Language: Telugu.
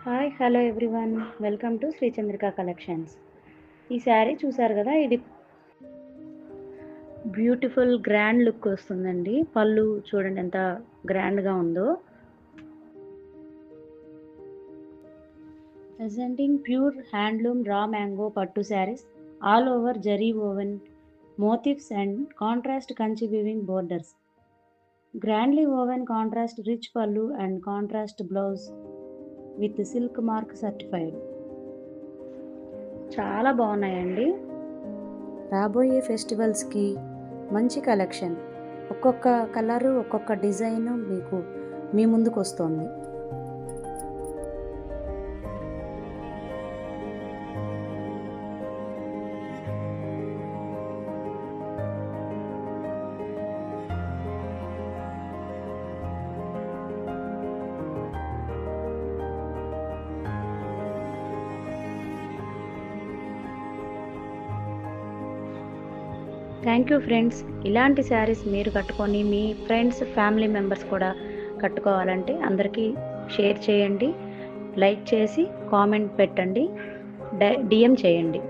Hi hello everyone, welcome to Shri Chandrika collections. ఈ శారీ చూసారు కదా, ఇది బ్యూటిఫుల్ గ్రాండ్ లుక్ వస్తుందండి. పళ్ళు చూడండి ఎంత గ్రాండ్గా ఉందో. Presenting pure handloom raw mango pattu sarees all over zari woven motifs and contrast Kanchi weaving borders. Grandly woven contrast rich pallu and contrast blouse with silk mark certified. చాలా బాగున్నాయండి. రాబోయే ఫెస్టివల్స్కి మంచి కలెక్షన్, ఒక్కొక్క కలరు ఒక్కొక్క డిజైన్ మీకు మీ ముందుకు వస్తుంది. Thank you friends. ఇలాంటి శారీస్ మీరు కట్టుకొని మీ ఫ్రెండ్స్ ఫ్యామిలీ మెంబర్స్ కూడా కట్టుకోవాలంటే అందరికీ షేర్ చేయండి, లైక్ చేసి కామెంట్ పెట్టండి, డిఎం చేయండి.